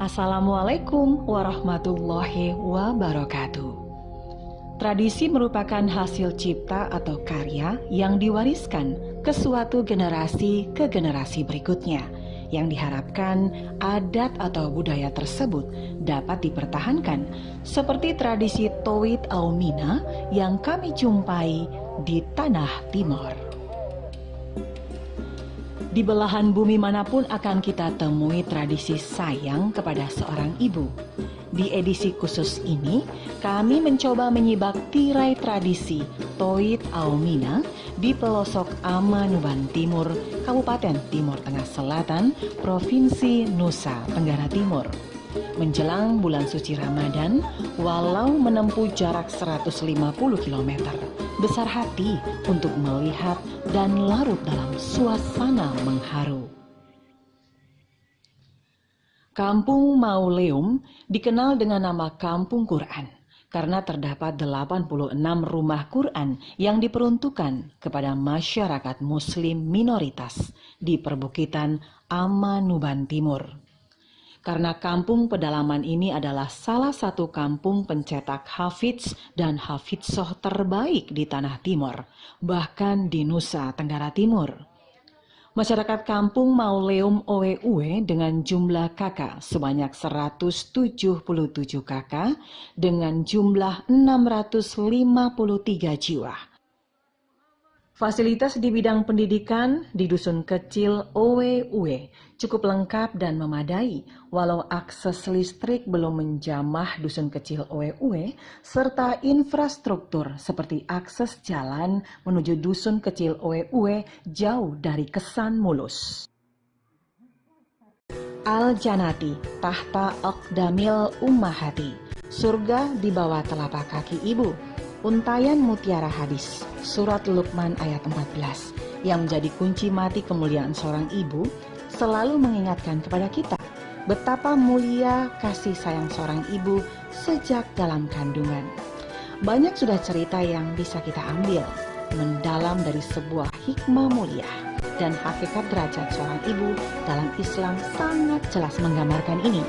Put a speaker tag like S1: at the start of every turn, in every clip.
S1: Assalamualaikum warahmatullahi wabarakatuh. Tradisi merupakan hasil cipta atau karya yang diwariskan ke suatu generasi ke generasi berikutnya, yang diharapkan adat atau budaya tersebut dapat dipertahankan, seperti tradisi Towit Aumina yang kami jumpai di Tanah Timor. Di belahan bumi manapun akan kita temui tradisi sayang kepada seorang ibu. Di edisi khusus ini, kami mencoba menyibak tirai tradisi Towit Aumina di pelosok Amanuban Timur, Kabupaten Timur Tengah Selatan, Provinsi Nusa Tenggara Timur. Menjelang bulan suci Ramadan, walau menempuh jarak 150 km, besar hati untuk melihat dan larut dalam suasana mengharu. Kampung Mauleum dikenal dengan nama Kampung Quran karena terdapat 86 rumah Quran yang diperuntukkan kepada masyarakat muslim minoritas di perbukitan Amanuban Timur. Karena kampung pedalaman ini adalah salah satu kampung pencetak hafidz dan hafidzoh terbaik di Tanah Timur, bahkan di Nusa Tenggara Timur. Masyarakat kampung Mauleum Owe dengan jumlah kakak sebanyak 177 kakak dengan jumlah 653 jiwa. Fasilitas di bidang pendidikan di dusun kecil Owe cukup lengkap dan memadai, walau akses listrik belum menjamah dusun kecil Owe serta infrastruktur seperti akses jalan menuju dusun kecil Owe jauh dari kesan mulus. Al-Janati, tahta Aqdamil Ummahati, surga di bawah telapak kaki ibu. Untayan mutiara hadis, surat Luqman ayat 14, yang menjadi kunci mati kemuliaan seorang ibu, selalu mengingatkan kepada kita betapa mulia kasih sayang seorang ibu sejak dalam kandungan. Banyak sudah cerita yang bisa kita ambil mendalam dari sebuah hikmah mulia, dan hakikat derajat seorang ibu dalam Islam sangat jelas menggambarkan ini.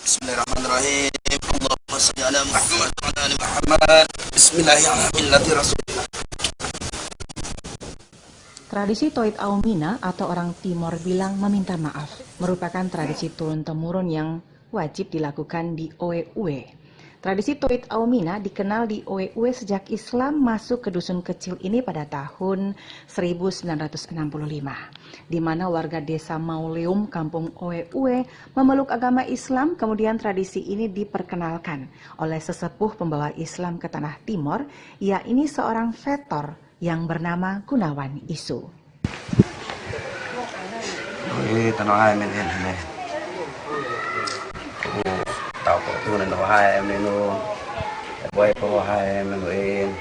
S2: Bismillahirrahmanirrahim. Allahumma shalli ala Muhammad wa ala ali Muhammad. Bismillahirrahmanirrahim.
S1: Tradisi Towit Aumina atau orang Timor bilang meminta maaf merupakan tradisi turun-temurun yang wajib dilakukan di Owe. Tradisi Towit Aumina dikenal di Owe sejak Islam masuk ke dusun kecil ini pada tahun 1965, di mana warga desa Mauleum, kampung Owe memeluk agama Islam. Kemudian tradisi ini diperkenalkan oleh sesepuh pembawa Islam ke Tanah Timor, yakni seorang vetor yang bernama Gunawan Isu.
S2: Tanah air ini. Tao ko tunan no hai em no boy ko hai em no in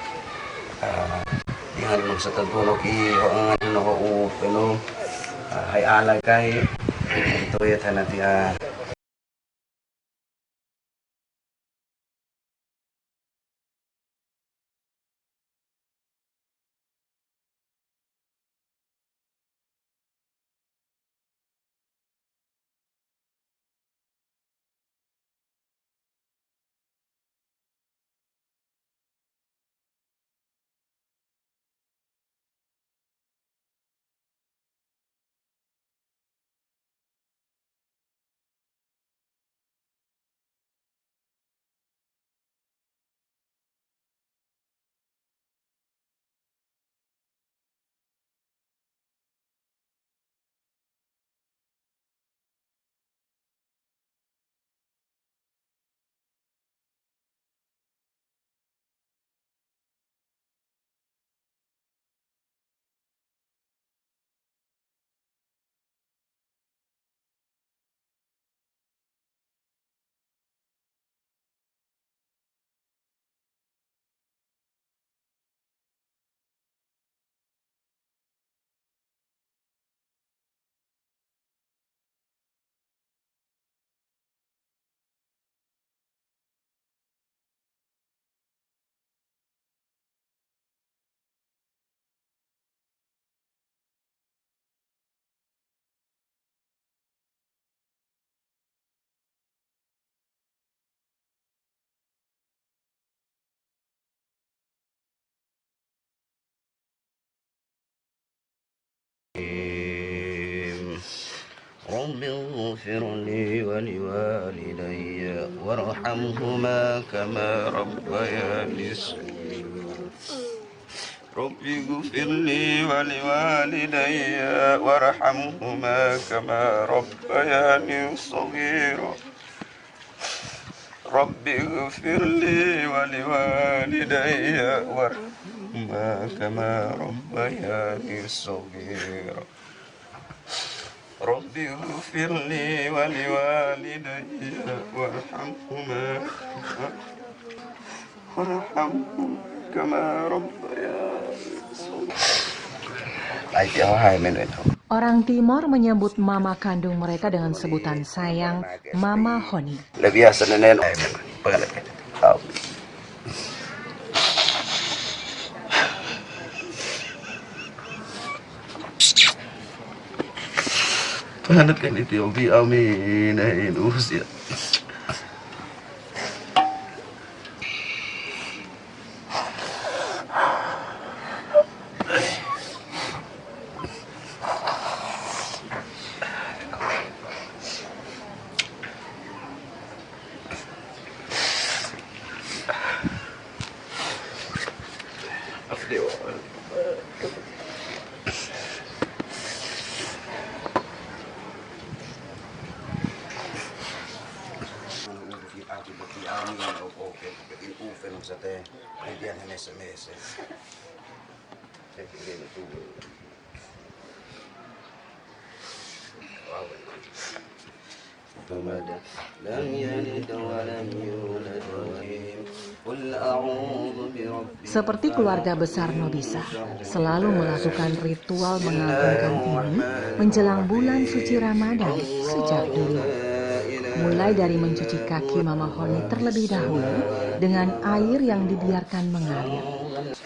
S2: dengan mong sa tagpuno ki ho ang no ho pero hay alagay ito yata natin رب اغفر لي ولوالدي وارحمهما كما ربياني صغيرا رب اغفر لي ولوالدي وارحمهما كما ربياني صغيرا رب اغفر لي ولوالدي وارحمهما كما ربياني صغيرا رب اغفر لي ولوالدي وارحمهما كما ربياني صغيرا.
S1: Orang Timor menyebut mama kandung mereka dengan sebutan sayang Mama Honi.
S2: Panat kan Ethiopia amin usia.
S1: Seperti keluarga besar Nobisa, selalu melakukan ritual mengagungkan ini menjelang bulan suci Ramadan sejak dulu. Mulai dari mencuci kaki Mama Honi terlebih dahulu dengan air yang dibiarkan mengalir.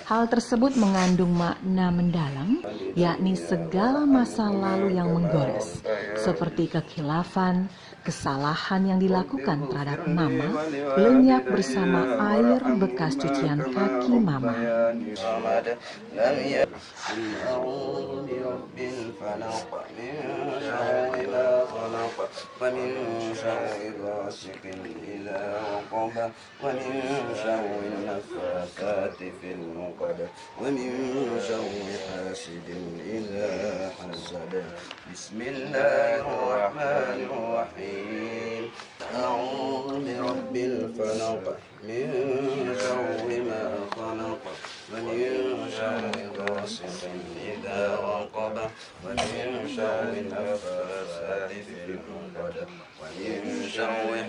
S1: Hal tersebut mengandung makna mendalam, yakni segala masa lalu yang menggores, seperti kekhilafan, kesalahan yang dilakukan terhadap Mama, lenyap bersama air bekas cucian kaki Mama.
S2: Bismillahirrahmanirrahim. A'udzu birabbil falaq min syarri ma khalaq wa min syarri ghasiqin idza waqab wa min syarri naffasati fil 'uqad wa min syarri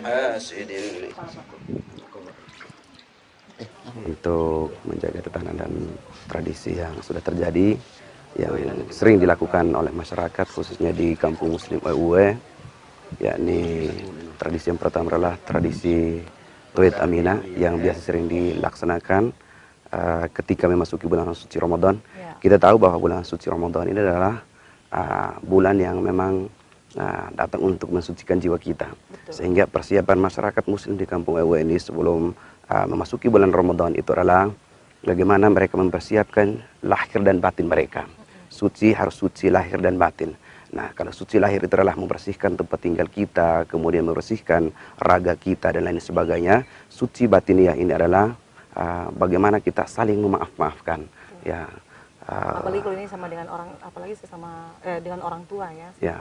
S2: hasidin. Untuk menjaga tatanan dan tradisi yang sudah terjadi yang sering dilakukan oleh masyarakat khususnya di kampung Muslim Ewe, yakni tradisi yang pertama adalah tradisi Tuit Aminah yang biasa sering dilaksanakan ketika memasuki bulan suci Ramadan. Kita tahu bahwa bulan suci Ramadan ini adalah bulan yang memang datang untuk mensucikan jiwa kita. Sehingga persiapan masyarakat Muslim di kampung Ewe ini sebelum memasuki bulan Ramadan itu adalah bagaimana mereka mempersiapkan lahir dan batin mereka. Suci harus suci lahir dan batin. Nah, kalau suci lahir itu adalah membersihkan tempat tinggal kita, kemudian membersihkan raga kita dan lain sebagainya. Suci batiniah ini adalah bagaimana kita saling memaaf-maafkan. Ya.
S1: Apalagi kalau ini sama dengan orang, apalagi sesama dengan orang tua ya.
S2: Ya,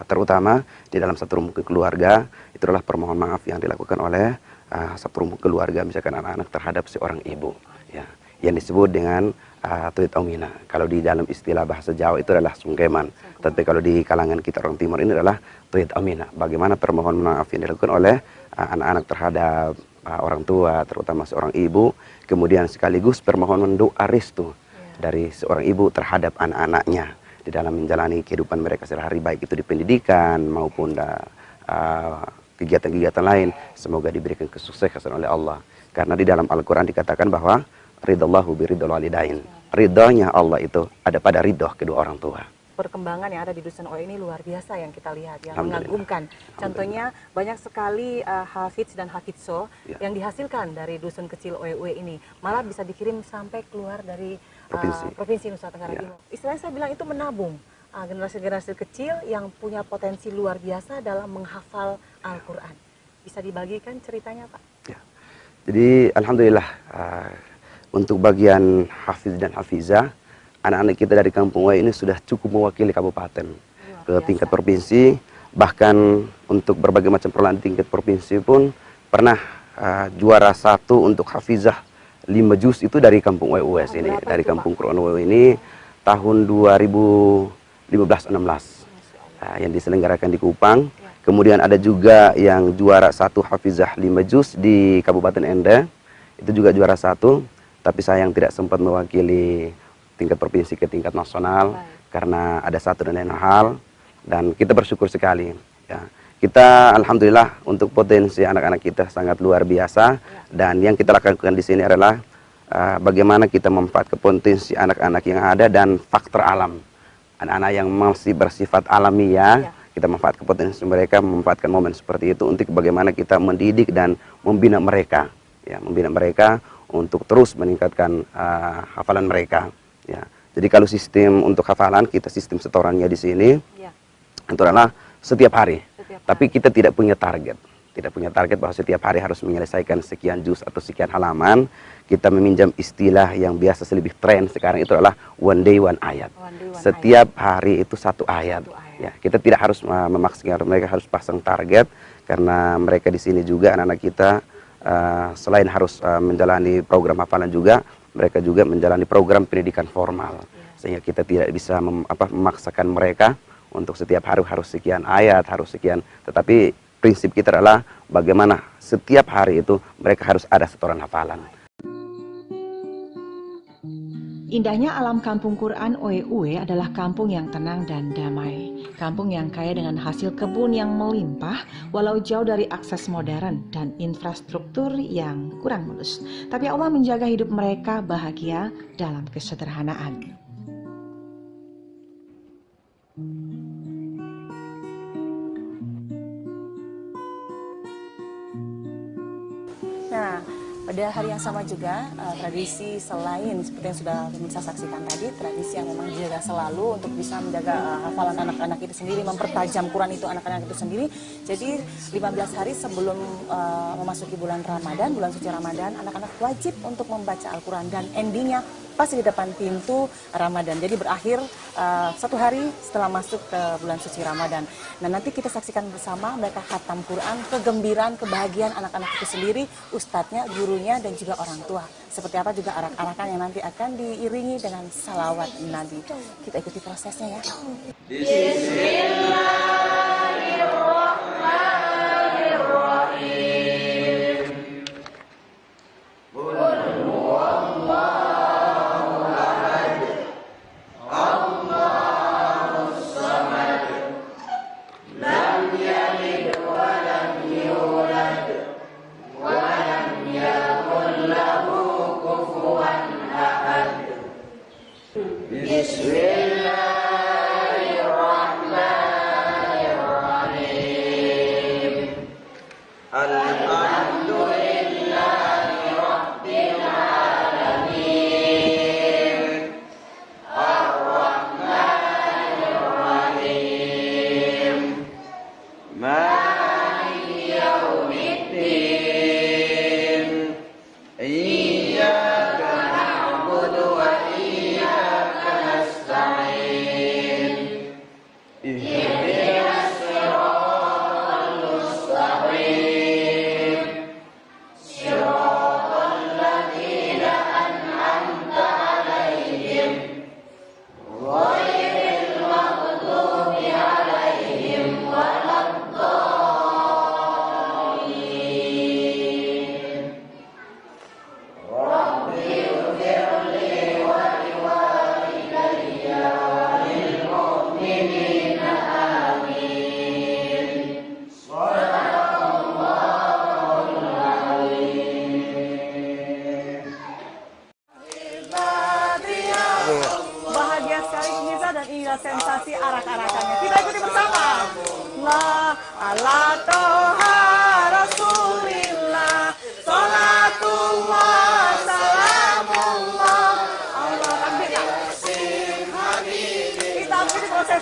S2: terutama di dalam satu rumah keluarga itu adalah permohon maaf yang dilakukan oleh satu rumah keluarga, misalkan anak-anak terhadap seorang ibu. Ya, yang disebut dengan Tuit Omina. Kalau di dalam istilah bahasa Jawa itu adalah sungkeman. Tapi kalau di kalangan kita orang Timur ini adalah Tuit Omina. Bagaimana permohonan maaf yang dilakukan oleh anak-anak terhadap orang tua, terutama seorang ibu. Kemudian sekaligus permohonan doa restu dari seorang ibu terhadap anak-anaknya di dalam menjalani kehidupan mereka sehari-hari, baik itu di pendidikan maupun kegiatan-kegiatan lain. Semoga diberikan kesuksesan oleh Allah. Karena di dalam Al-Quran dikatakan bahwa ridallahu biridul walidain. Ridhonya Allah itu ada pada ridho kedua orang tua.
S1: Perkembangan yang ada di Dusun Oe ini luar biasa yang kita lihat, yang mengagumkan. Contohnya banyak sekali hafidz dan hafidzo yang dihasilkan dari Dusun Kecil Oe ini. Malah bisa dikirim sampai keluar dari Provinsi Nusa Tenggara Timur. Istilahnya saya bilang itu menabung.
S3: generasi-generasi kecil yang punya potensi luar biasa dalam menghafal Al-Quran. Bisa dibagikan ceritanya, Pak?
S2: Ya. Jadi alhamdulillah untuk bagian hafiz dan hafizah, anak-anak kita dari Kampung Way ini sudah cukup mewakili kabupaten ke tingkat provinsi, bahkan untuk berbagai macam perlombaan tingkat provinsi pun pernah juara 1 untuk hafizah 5 juz itu dari Kampung Way US ini, dari Kampung Quran Way ini tahun 2015-16 yang diselenggarakan di Kupang. Kemudian ada juga yang juara 1 hafizah 5 juz di Kabupaten Ende, itu juga juara 1, tapi sayang tidak sempat mewakili tingkat provinsi ke tingkat nasional karena ada satu dan lain hal, dan kita bersyukur sekali. Ya. Kita alhamdulillah untuk potensi anak-anak kita sangat luar biasa, dan yang kita lakukan di sini adalah bagaimana kita memanfaatkan potensi anak-anak yang ada dan faktor alam. Anak-anak yang masih bersifat alamiah, kita manfaatkan potensi mereka, memanfaatkan momen seperti itu untuk bagaimana kita mendidik dan membina mereka, ya, membina mereka untuk terus meningkatkan hafalan mereka. Ya. Jadi kalau sistem untuk hafalan kita sistem setorannya di sini, itu adalah setiap hari. Tapi kita tidak punya target. Tidak punya target bahwa setiap hari harus menyelesaikan sekian juz atau sekian halaman. Kita meminjam istilah yang biasa lebih tren sekarang itu adalah one day one ayat. Setiap hari itu 1 ayat. Ya, kita tidak harus memaksakan mereka harus pasang target, karena mereka di sini juga anak-anak kita selain harus menjalani program hafalan juga, mereka juga menjalani program pendidikan formal. Sehingga kita tidak bisa memaksakan mereka untuk setiap hari harus sekian ayat, harus sekian, tetapi prinsip kita adalah bagaimana setiap hari itu mereka harus ada setoran hafalan.
S1: Indahnya alam kampung Quran Oe adalah kampung yang tenang dan damai. Kampung yang kaya dengan hasil kebun yang melimpah, walau jauh dari akses modern dan infrastruktur yang kurang mulus. Tapi Allah menjaga hidup mereka bahagia dalam kesederhanaan.
S3: Nah, pada hari yang sama juga, tradisi selain seperti yang sudah pemirsa saksikan tadi, tradisi yang memang dijaga selalu untuk bisa menjaga hafalan anak-anak itu sendiri, mempertajam Quran itu anak-anak itu sendiri. Jadi 15 hari sebelum memasuki bulan Ramadan, bulan suci Ramadan, anak-anak wajib untuk membaca Al-Quran, dan endingnya pasti di depan pintu Ramadan. Jadi berakhir 1 hari setelah masuk ke bulan suci Ramadan. Nah, nanti kita saksikan bersama mereka khatam Quran, kegembiraan, kebahagiaan anak-anak itu sendiri, ustadznya, gurunya, dan juga orang tua. Seperti apa juga arak-arakan yang nanti akan diiringi dengan salawat Nabi. Kita ikuti prosesnya ya. Bahagia sekali pemirsa, dan inilah sensasi arak-arakannya. Kita ikuti bersama. La ala toha rasulillah, salatullah salamullah. Allah kita ikuti proses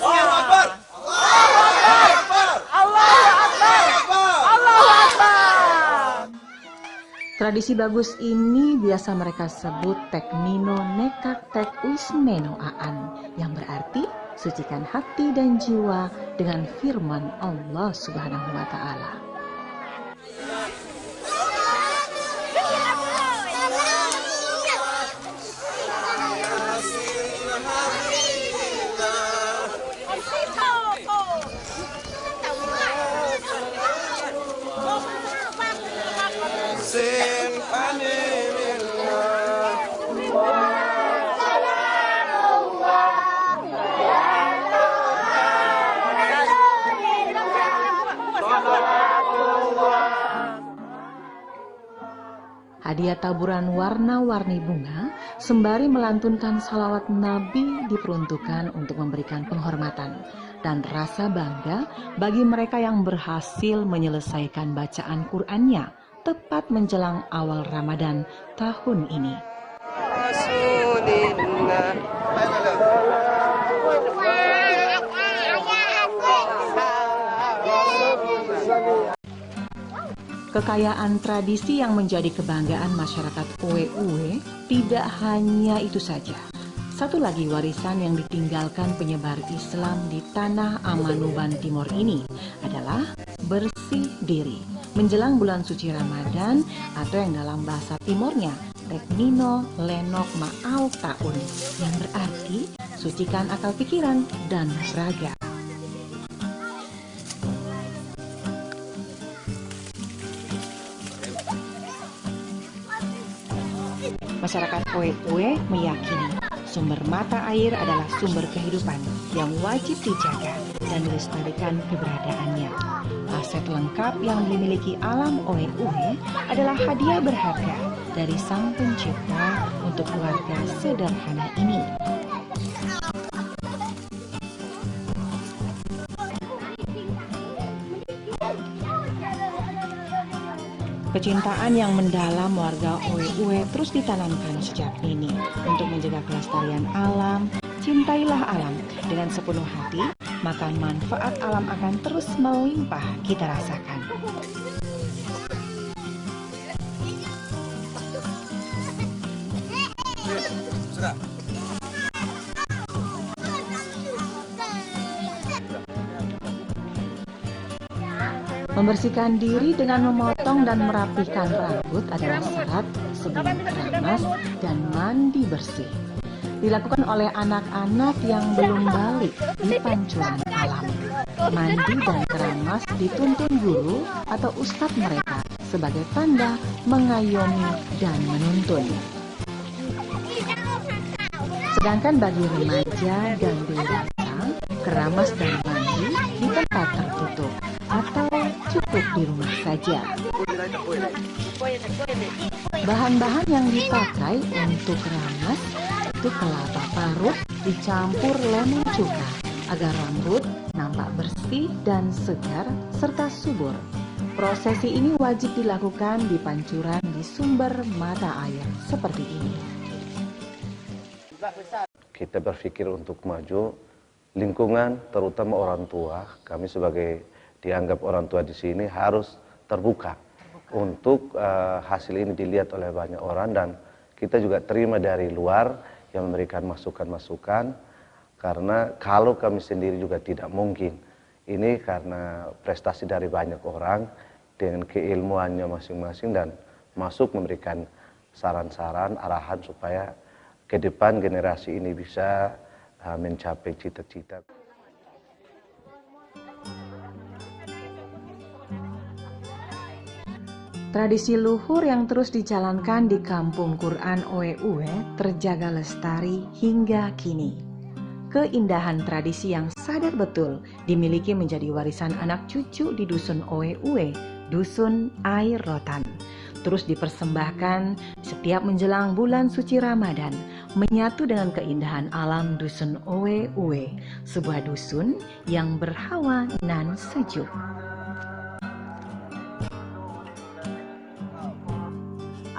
S1: Tradisi bagus ini biasa mereka sebut tekmino nekak tek wismeno aan, yang berarti sucikan hati dan jiwa dengan firman Allah Subhanahu wa Ta'ala. Hadiah taburan warna-warni bunga sembari melantunkan salawat Nabi diperuntukkan untuk memberikan penghormatan dan rasa bangga bagi mereka yang berhasil menyelesaikan bacaan Qur'annya tepat menjelang awal Ramadan tahun ini. Kekayaan tradisi yang menjadi kebanggaan masyarakat Oe-Uwe tidak hanya itu saja. Satu lagi warisan yang ditinggalkan penyebar Islam di tanah Amanuban Timor ini adalah bersih diri menjelang bulan suci Ramadan, atau yang dalam bahasa Timornya Tekmino Lenok Ma'au Taun, yang berarti sucikan akal pikiran dan raga. Masyarakat Oe-Uwe meyakini sumber mata air adalah sumber kehidupan yang wajib dijaga dan dilestarikan keberadaannya. Aset lengkap yang dimiliki alam Oe-Uwe adalah hadiah berharga dari Sang Pencipta untuk keluarga sederhana ini. Kecintaan yang mendalam warga Oe-Uwe terus ditanamkan sejak dini untuk menjaga kelestarian alam. Cintailah alam dengan sepenuh hati, maka manfaat alam akan terus melimpah kita rasakan. Membersihkan diri dengan memotong dan merapihkan rambut adalah syarat sebelum keramas dan mandi bersih. Dilakukan oleh anak-anak yang belum balik di pancuran alam. Mandi dan keramas dituntun guru atau ustadz mereka sebagai tanda mengayomi dan menuntun. Sedangkan bagi remaja dan dewasa, keramas dan mandi di tempat tertutup atau cukup di rumah saja. Bahan-bahan yang dipakai untuk keramas itu kelapa parut dicampur lemon cuka agar rambut nampak bersih dan segar serta subur. Prosesi ini wajib dilakukan di pancuran di sumber mata air seperti ini.
S4: Kita berpikir untuk maju lingkungan, terutama orang tua. Kami sebagai dianggap orang tua di sini harus terbuka untuk hasil ini dilihat oleh banyak orang, dan kita juga terima dari luar yang memberikan masukan-masukan, karena kalau kami sendiri juga tidak mungkin. Ini karena prestasi dari banyak orang dengan keilmuannya masing-masing dan masuk memberikan saran-saran, arahan supaya ke depan generasi ini bisa mencapai cita-cita.
S1: Tradisi luhur yang terus dijalankan di Kampung Quran Oe-Uwe terjaga lestari hingga kini. Keindahan tradisi yang sadar betul dimiliki menjadi warisan anak cucu di Dusun Oe-Uwe, Dusun Air Rotan. Terus dipersembahkan setiap menjelang bulan suci Ramadan, menyatu dengan keindahan alam Dusun Oe-Uwe, sebuah dusun yang berhawa nan sejuk.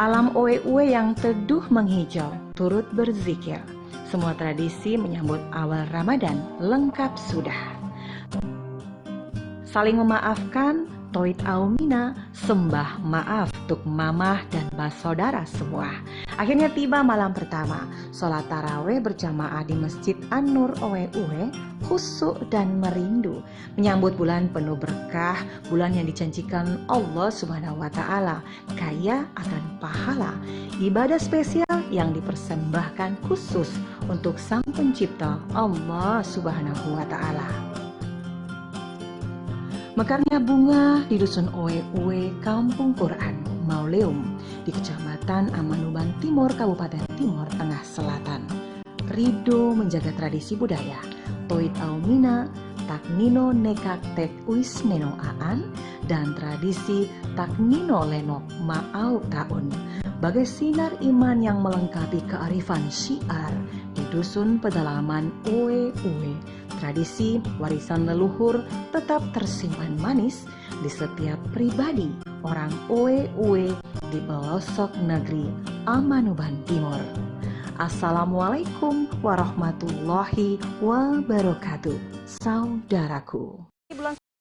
S1: Alam Oe-Uwe yang teduh menghijau, turut berzikir. Semua tradisi menyambut awal Ramadan lengkap sudah. Saling memaafkan, Toit Aumina, sembah maaf
S5: untuk mamah dan saudara semua. Akhirnya tiba malam pertama, sholat tarawih berjamaah di Masjid An-Nur Owe-Uwe, khusyuk dan merindu, menyambut bulan penuh berkah, bulan yang dijanjikan Allah Subhanahu wa Ta'ala, kaya akan pahala, ibadah spesial yang dipersembahkan khusus untuk Sang Pencipta Allah Subhanahu wa Ta'ala. Mekarnya bunga di Dusun Owe-Uwe, Kampung Quran, Mauleum, di Kecamatan Amanuban Timur, Kabupaten Timur Tengah Selatan. Ridho menjaga tradisi budaya, Toit Aumina, Taknino Nekak Tek Uis Neno Aan, dan tradisi Taknino Lenok Ma'au Taun, bagai sinar iman yang melengkapi kearifan syiar di Dusun Pedalaman Owe-Uwe. Tradisi warisan leluhur tetap tersimpan manis di setiap pribadi orang Owe-Uwe di pelosok negeri Amanuban Timur. Assalamualaikum warahmatullahi wabarakatuh, saudaraku.